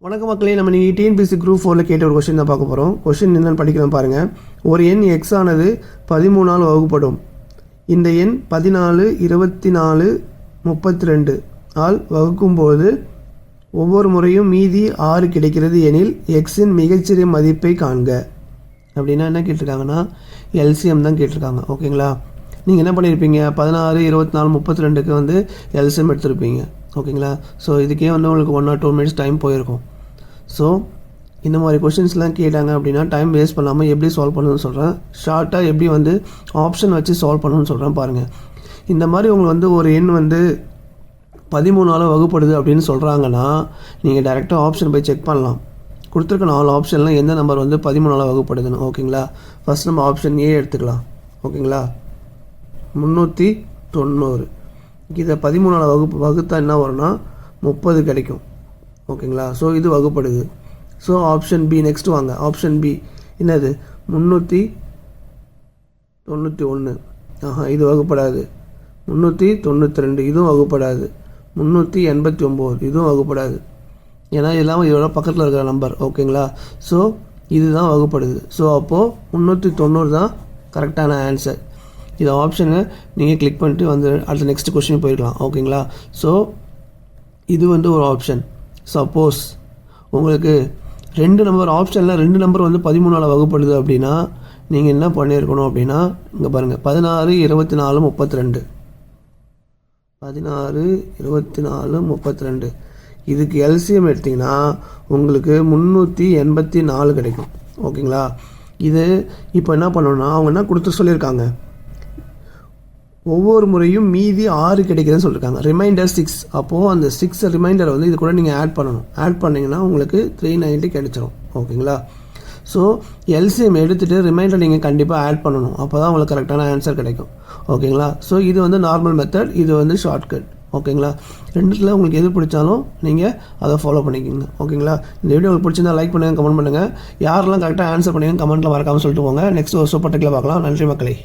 வணக்க மக்களே, நம்ம நீங்கள் டிஎன்பிஎஸ்சி குரூப் 4 கேட்ட ஒரு கொஸ்டின் தான் பார்க்க போகிறோம். கொஸ்டின் என்னென்னு படிக்கலாம் பாருங்கள். ஒரு எண் எக்ஸ் ஆனது 13 ஆல் வகுப்படும். இந்த எண் 14, 24, 32 ஆல் வகுக்கும்போது ஒவ்வொரு முறையும் மீதி 6 கிடைக்கிறது எனில் எக்ஸின் மிகச்சிறிய மதிப்பை காண்க. அப்படின்னா என்ன கேட்டிருக்காங்கன்னா எல்சிஎம் தான் கேட்டிருக்காங்க. ஓகேங்களா, நீங்கள் என்ன பண்ணியிருப்பீங்க, 16, 24, 32க்கு வந்து எல்சிஎம் எடுத்திருப்பீங்க. ஓகேங்களா, ஸோ இதுக்கே வந்து உங்களுக்கு 1 or 2 minutes டைம் போயிருக்கும். ஸோ இந்த மாதிரி கொஷின்ஸ்லாம் கேட்டாங்க அப்படின்னா டைம் வேஸ்ட் பண்ணாமல் எப்படி சால்வ் பண்ணணும்னு சொல்கிறேன். ஷார்ட்டாக எப்படி வந்து ஆப்ஷன் வச்சு சால்வ் பண்ணணும்னு சொல்கிறேன் பாருங்கள். இந்த மாதிரி உங்களுக்கு வந்து ஒரு எண் வந்து 13ஆல் வகுப்படுது அப்படின்னு சொல்கிறாங்கன்னா நீங்கள் டைரெக்டாக ஆப்ஷன் போய் செக் பண்ணலாம். கொடுத்துருக்க 4 ஆப்ஷன்லாம் எந்த நம்பர் வந்து 13ஆல் வகுப்படுதுன்னு. ஓகேங்களா, ஃபஸ்ட் நம்ம ஆப்ஷன் ஏ எடுத்துக்கலாம். ஓகேங்களா, 390. இதை 13ஆல் வகுத்தா என்ன வரும்னா 30 கிடைக்கும். ஓகேங்களா, ஸோ இது வகுப்படுது. ஸோ ஆப்ஷன் பி நெக்ஸ்ட் வாங்க. ஆப்ஷன் பி என்னது, 391. இது வகுப்படாது. 392 இதுவும் வகுப்படாது. 389 இதுவும் வகுப்படாது. ஏன்னா இதெல்லாம் இதோட பக்கத்தில் இருக்கிற நம்பர். ஓகேங்களா, ஸோ இதுதான் வகுப்படுது. ஸோ அப்போது 390 தான் கரெக்டான ஆன்சர். இது ஆப்ஷனை நீங்கள் கிளிக் பண்ணிட்டு வந்து அடுத்த நெக்ஸ்ட் கொஸ்டின் போயிருக்கலாம். ஓகேங்களா, ஸோ இது வந்து ஒரு ஆப்ஷன். சப்போஸ் உங்களுக்கு 2 நம்பர் ஆப்ஷனில் 2 நம்பர் வந்து 13ஆல் வகுப்படுது அப்படின்னா நீங்கள் என்ன பண்ணியிருக்கணும் அப்படின்னா இங்கே பாருங்கள், 16, 24, 32. 16, 24, 32 இதுக்கு எல்சிஎம் எடுத்திங்கன்னா உங்களுக்கு 384 கிடைக்கும். ஓகேங்களா, இது இப்போ என்ன பண்ணணும்னா அவங்க என்ன கொடுத்து சொல்லியிருக்காங்க, ஒவ்வொரு முறையும் மீதி 6 கிடைக்குதுன்னு சொல்லியிருக்காங்க. ரிமைண்டர் 6. அப்போது அந்த 6 ரிமைண்டர் வந்து இது கூட நீங்கள் ஆட் பண்ணணும். ஆட் பண்ணிங்கன்னா உங்களுக்கு 390 கிடைச்சிரும். ஓகேங்களா, ஸோ எல்சிஎம் எடுத்துகிட்டு ரிமைண்டர் நீங்கள் கண்டிப்பாக ஆட் பண்ணணும். அப்போ தான் உங்களுக்கு கரெக்டான ஆன்சர் கிடைக்கும். ஓகேங்களா, ஸோ இது வந்து நார்மல் மெத்தட், இது வந்து ஷார்ட்கட். ஓகேங்களா, ரெண்டுத்தில் உங்களுக்கு எது பிடிச்சாலும் நீங்கள் அதை ஃபாலோ பண்ணிக்கோங்க. ஓகேங்களா, இந்த வீடியோ உங்களுக்கு பிடிச்சிருந்தா லைக் பண்ணுங்கள், கமெண்ட் பண்ணுங்கள். யாரெல்லாம் கரெக்டாக ஆன்சர் பண்ணுங்க கமெண்ட்டில் மறக்காமல் சொல்லிட்டு போங்க. நெக்ஸ்ட் ஒரு சூப்பர் டெக்கில் பார்க்கலாம். நன்றி மக்களே.